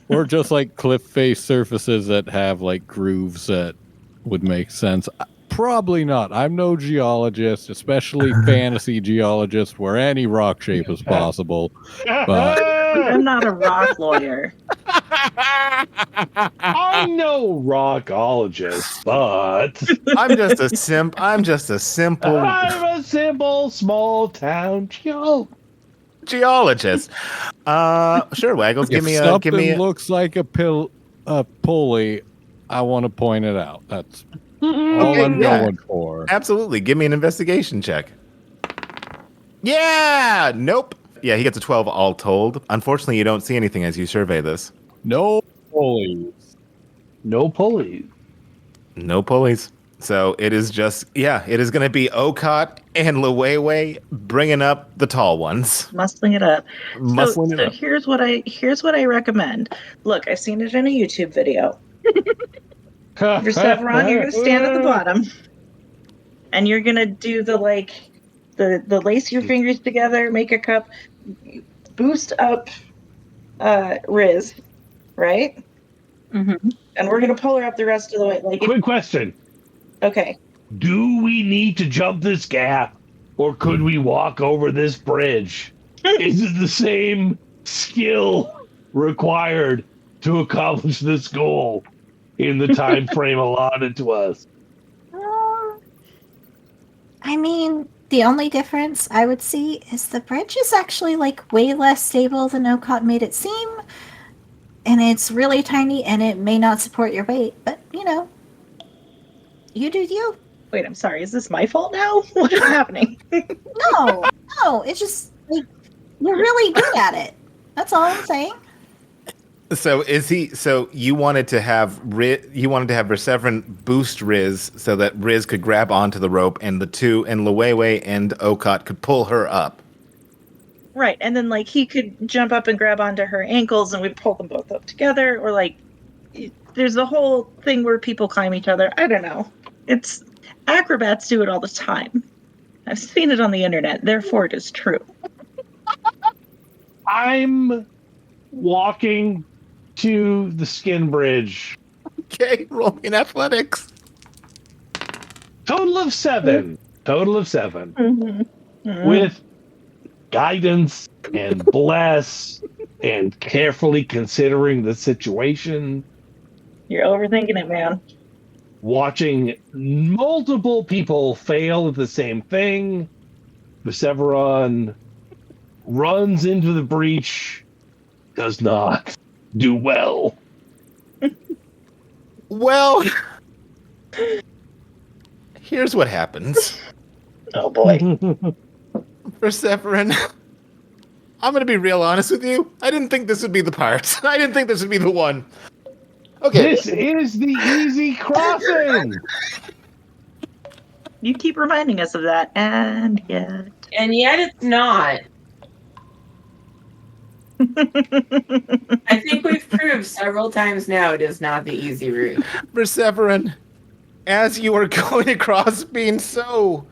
Or just like cliff face surfaces that have like grooves that would make sense. Probably not. I'm no geologist, especially fantasy geologist where any rock shape is possible. But I'm not a rock lawyer. I'm no rockologist, but I'm just a simple I'm a simple small town geologist. Sure, Waggles. if something looks like a pulley, I want to point it out. That's all I'm going for. Absolutely. Give me an investigation check. Yeah. Nope. Yeah, he gets a 12 all told. Unfortunately, you don't see anything as you survey this. No pulleys. No pulleys. No pulleys. So it is just, it is going to be Okot and Luwewe bringing up the tall ones. Muscling it up. Muscling it up. Here's what I recommend. Look, I've seen it in a YouTube video. For Severon, you're going to stand at the bottom. And you're going to do the lace your fingers together, make a cup, boost up Riz, right? Mm-hmm. And we're going to pull her up the rest of the way. Quick question. Okay. Do we need to jump this gap, or could we walk over this bridge? Is it the same skill required to accomplish this goal in the time frame allotted to us? I mean, the only difference I would see is the bridge is actually like way less stable than Okot made it seem. And it's really tiny and it may not support your weight, but you do you. Wait, I'm sorry. Is this my fault now? What is happening? No, it's just like you're really good at it. That's all I'm saying. So you wanted to have Persephone boost Riz so that Riz could grab onto the rope and Luwewe and Okot could pull her up. Right, and then he could jump up and grab onto her ankles and we'd pull them both up together, or there's a whole thing where people climb each other. I don't know. It's acrobats do it all the time. I've seen it on the internet, therefore it is true. I'm walking to the skin bridge. Okay, rolling athletics. Total of 7. Mm-hmm. With guidance and bless and carefully considering the situation. You're overthinking it, man. Watching multiple people fail at the same thing. Perseveron runs into the breach, does not do well. Well, here's what happens. Oh boy. Persephone, I'm going to be real honest with you. I didn't think this would be the part. I didn't think this would be the one. Okay. This is the easy crossing. You keep reminding us of that, and yet it's not. I think we've proved several times now it is not the easy route. Persephone, as you are going across being so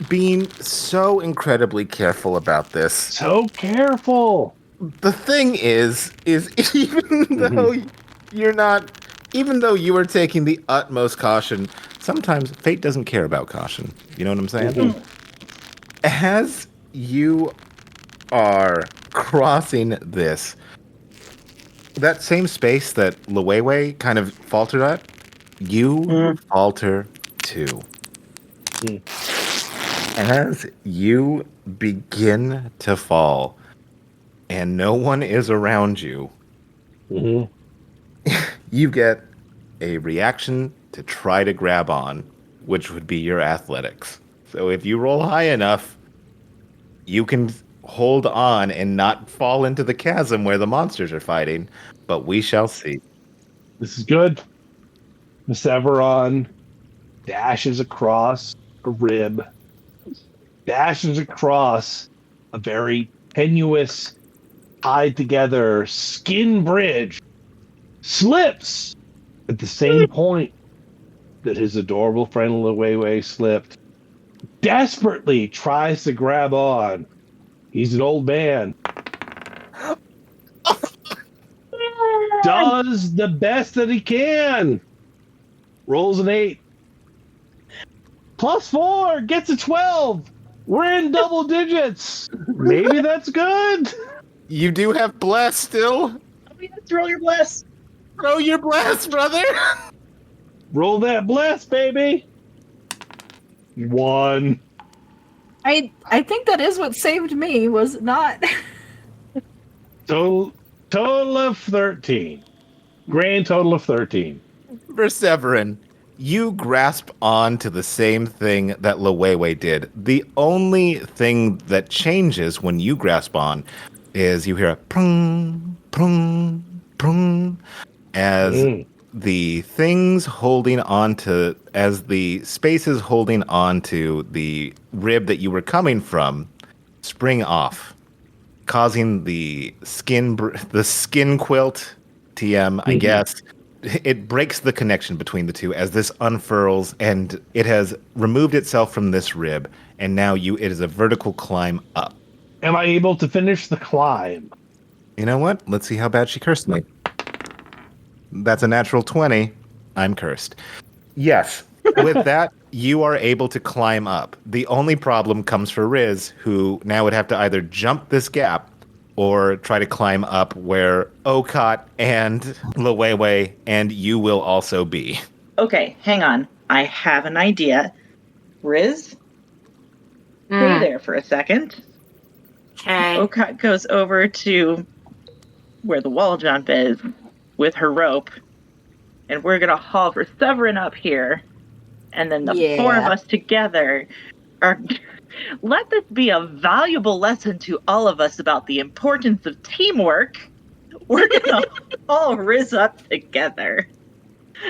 being so incredibly careful about this. So careful. The thing is even though you are taking the utmost caution, sometimes fate doesn't care about caution. You know what I'm saying? As you are crossing this, that same space that Luwewe kind of faltered at, you falter too. As you begin to fall and no one is around you, you get a reaction to try to grab on, which would be your athletics. So if you roll high enough, you can hold on and not fall into the chasm where the monsters are fighting, but we shall see. This is good. The Severon dashes across a rib, dashes across a very tenuous, tied together skin bridge, slips at the same point that his adorable friend Luwewe slipped, desperately tries to grab on. He's an old man. Does the best that he can. Rolls an 8. +4 gets a 12. We're in double digits. Maybe that's good. You do have bless still. Roll your bless. Throw your bless, brother. Roll that bless, baby. 1. I think that is what saved me, was it not? Total of 13. Grand total of 13. Perseverin, you grasp on to the same thing that Luwewe did. The only thing that changes when you grasp on is you hear a prung, prung, prung, as the things holding on to, as the spaces holding on to the rib that you were coming from spring off, causing the skin quilt, TM, I guess. It breaks the connection between the two as this unfurls, and it has removed itself from this rib, and now it is a vertical climb up. Am I able to finish the climb? You know what? Let's see how bad she cursed me. That's a natural 20. I'm cursed. Yes. With that, you are able to climb up. The only problem comes for Riz, who now would have to either jump this gap or try to climb up where Okot and Luwewe and you will also be. Okay, hang on. I have an idea. Riz, stay there for a second. Okay. Okot goes over to where the wall jump is with her rope, and we're going to haul Perseverin up here, and then the 4 of us together are... Let this be a valuable lesson to all of us about the importance of teamwork. We're going to all Riz up together.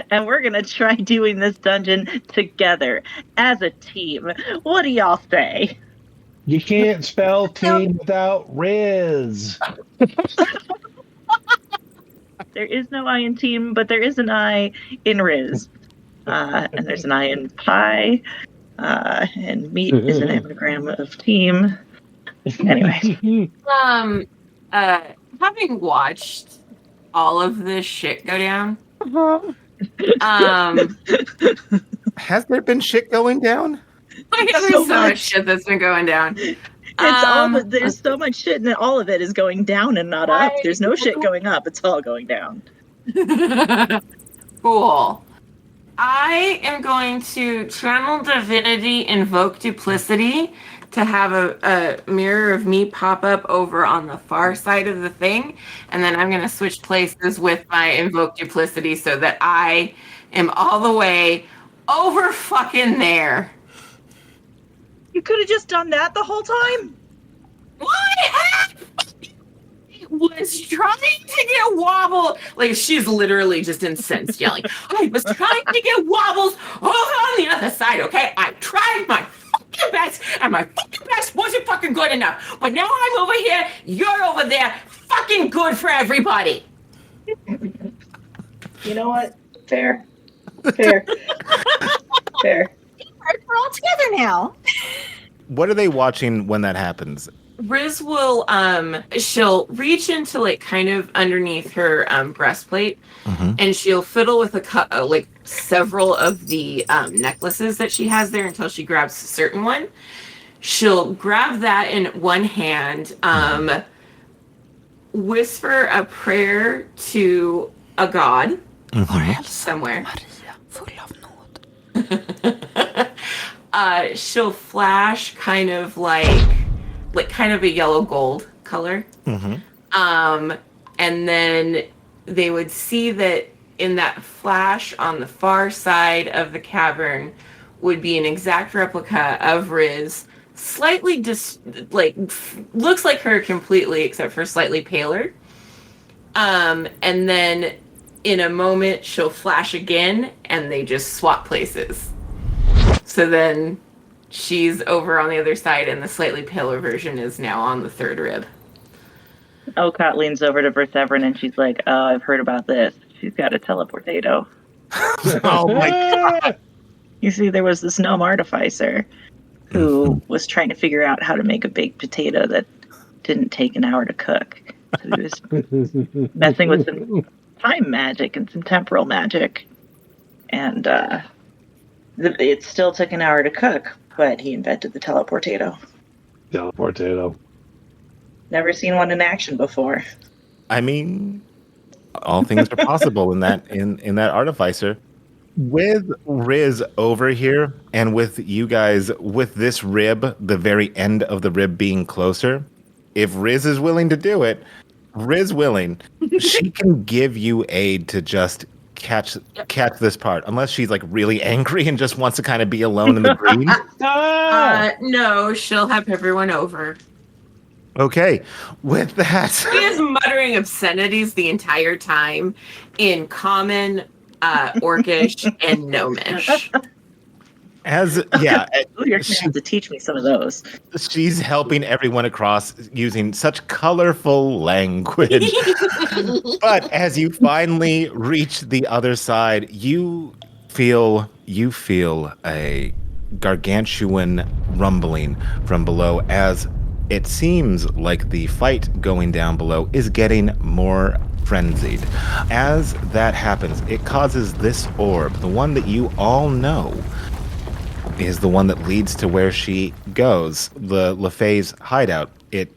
And we're going to try doing this dungeon together as a team. What do y'all say? You can't spell team without Riz. There is no I in team, but there is an I in Riz. And there's an I in pie. And meat is an anagram of team. Anyway. Having watched all of this shit go down, has there been shit going down? There's so much shit that's been going down. There's so much shit, and all of it is going down and not up. There's no shit going up. It's all going down. Cool. I am going to channel divinity, invoke duplicity to have a mirror of me pop up over on the far side of the thing. And then I'm going to switch places with my invoke duplicity so that I am all the way over fucking there. You could have just done that the whole time. Was trying to get Wobble, like she's literally just incensed, yelling. I was trying to get Wobbles over on the other side, okay? I tried my fucking best, and my fucking best wasn't fucking good enough. But now I'm over here, you're over there, fucking good for everybody. You know what? Fair. Fair. We're all together now. What are they watching when that happens? Riz will she'll reach into like kind of underneath her breastplate, and she'll fiddle with like several of the necklaces that she has there until she grabs a certain one. She'll grab that in one hand, whisper a prayer to a god somewhere. She'll flash kind of like kind of a yellow gold color. And then they would see that in that flash on the far side of the cavern would be an exact replica of Riz, slightly looks like her completely except for slightly paler. And then in a moment she'll flash again and they just swap places. So then she's over on the other side and the slightly paler version is now on the third rib. Okot leans over to Verseverin and she's like, "Oh, I've heard about this. She's got a teleportado." Oh my god! You see, there was this gnome artificer who was trying to figure out how to make a baked potato that didn't take an hour to cook. So he was messing with some time magic and some temporal magic. And it still took an hour to cook, but he invented the teleportado. Teleportado. Never seen one in action before. I mean, all things are possible in that artificer. With Riz over here, and with you guys, with this rib, the very end of the rib being closer, if Riz is willing to do it, Riz willing, she can give you aid to just catch this part, unless she's like really angry and just wants to kind of be alone in the green. No, she'll have everyone over. Okay, with that, She is muttering obscenities the entire time in common, Orcish, and Gnomish. You're gonna have to teach me some of those. She's helping everyone across using such colorful language. But as you finally reach the other side, you feel a gargantuan rumbling from below as it seems like the fight going down below is getting more frenzied. As that happens, it causes this orb, the one that you all know is the one that leads to where she goes, the LaFay's hideout. It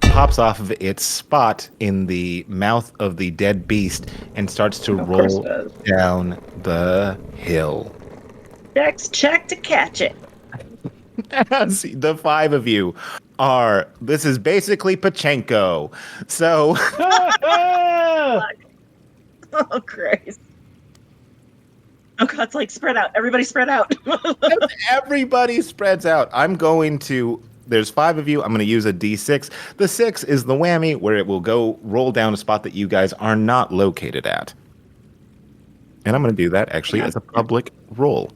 pops off of its spot in the mouth of the dead beast and starts to roll down the hill. Dex check to catch it. As the five of you are, this is basically Pachenko. So, oh Christ! Oh God's like spread out. Everybody spread out. Everybody spreads out. There's five of you. I'm going to use a D6. The 6 is the whammy where it will go roll down a spot that you guys are not located at. And I'm going to do that actually as a public roll.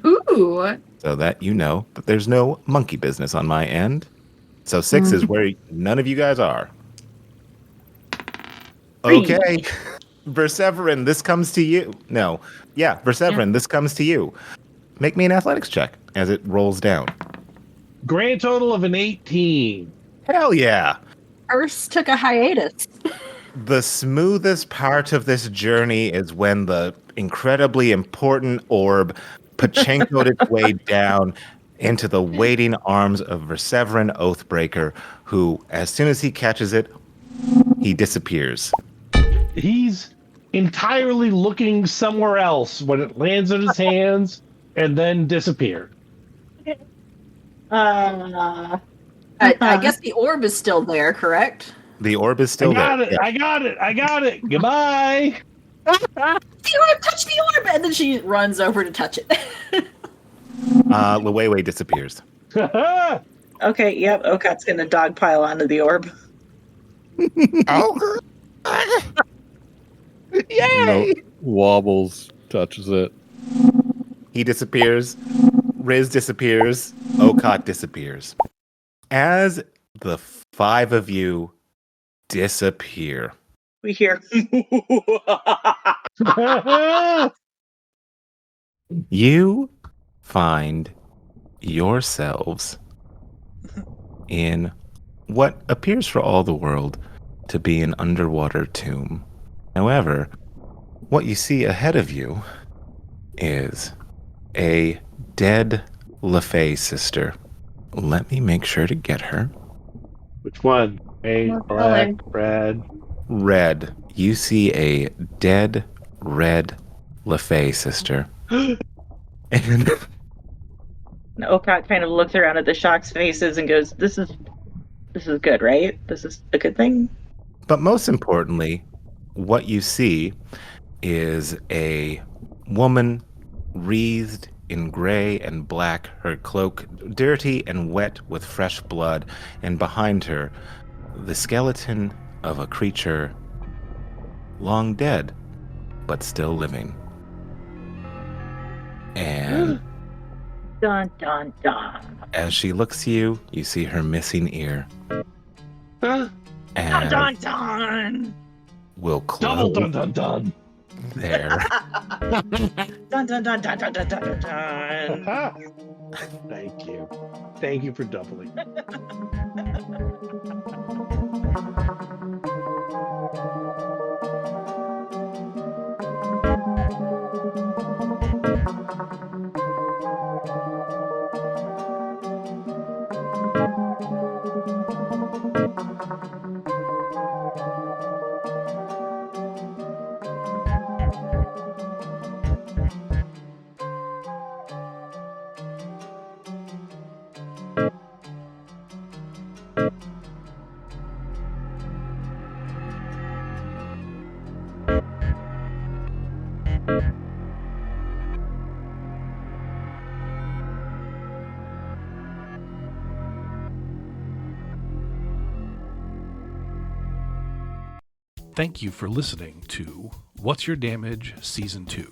Ooh. So that you know that there's no monkey business on my end. So 6 is where none of you guys are. Okay. Verseverin, this comes to you. No. Yeah, Verseverin, this comes to you. Make me an athletics check as it rolls down. Grand total of an 18. Hell yeah. Earth took a hiatus. The smoothest part of this journey is when the incredibly important orb Pachenko'd its way down into the waiting arms of Verseverin Oathbreaker, who, as soon as he catches it, he disappears. He's entirely looking somewhere else when it lands in his hands and then disappeared. I guess the orb is still there, correct? The orb is still there. I got it. Goodbye. The orb, touch the orb! And then she runs over to touch it. Luwei disappears. Okay, yep. Okat's gonna dogpile onto the orb. Yay! Wobbles, touches it. He disappears. Riz disappears. Okot disappears. As the five of you disappear, We hear. you find yourselves in what appears for all the world to be an underwater tomb. However, what you see ahead of you is a dead LaFay sister. Let me make sure to get her. Which one? A What black, color? red. Red. You see a dead red LaFay sister. And Okat kind of looks around at the shocked faces and goes, This is good, right? This is a good thing? but most importantly, what you see is a woman wreathed in gray and black, her cloak dirty and wet with fresh blood, and behind her, the skeleton of a creature long dead, but still living. And Dun, dun, dun. as she looks to you, you see her missing ear. Huh? And Dun, dun, will Double close dun dun dun. there. dun. Dun, dun, dun, dun, dun, dun, dun, dun. Thank you. Thank you for doubling. Thank you for listening to What's Your Damage Season 2,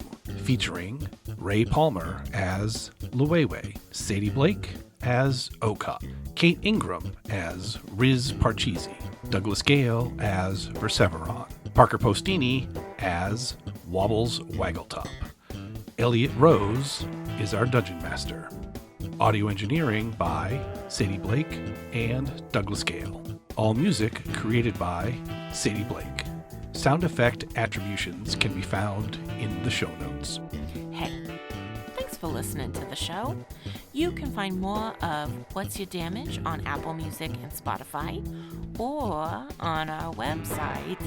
featuring Ray Palmer as Luwewe, Sadie Blake as Okot, Kate Ingram as Riz Parcheesi, Douglas Gale as Perseveron, Parker Postini as Wobbles Waggletop. Elliot Rose is our Dungeon Master. Audio engineering by Sadie Blake and Douglas Gale. All music created by Sadie Blake. Sound effect attributions can be found in the show notes. Hey, thanks for listening to the show. You can find more of What's Your Damage on Apple Music and Spotify, or on our website,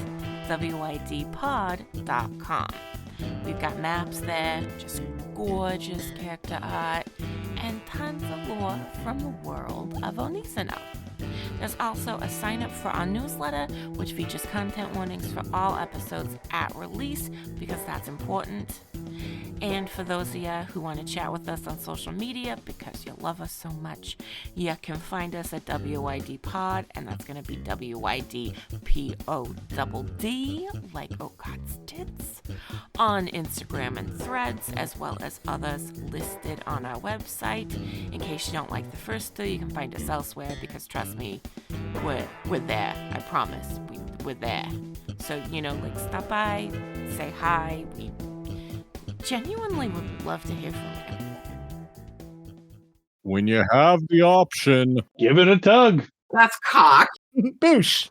wydpod.com. We've got maps there, just gorgeous character art, and tons of lore from the world of Onisano. There's also a sign up for our newsletter, which features content warnings for all episodes at release, because that's important. And for those of you who want to chat with us on social media because you love us so much, you can find us at WYD Pod, and that's going to be WYD PODD, like Okot's tits, on Instagram and Threads, as well as others listed on our website. In case you don't like the first two, you can find us elsewhere, because trust me, we're there. I promise. We're there. So, stop by, say hi. We genuinely would love to hear from you. When you have the option, Give it a tug. That's cock. Boosh.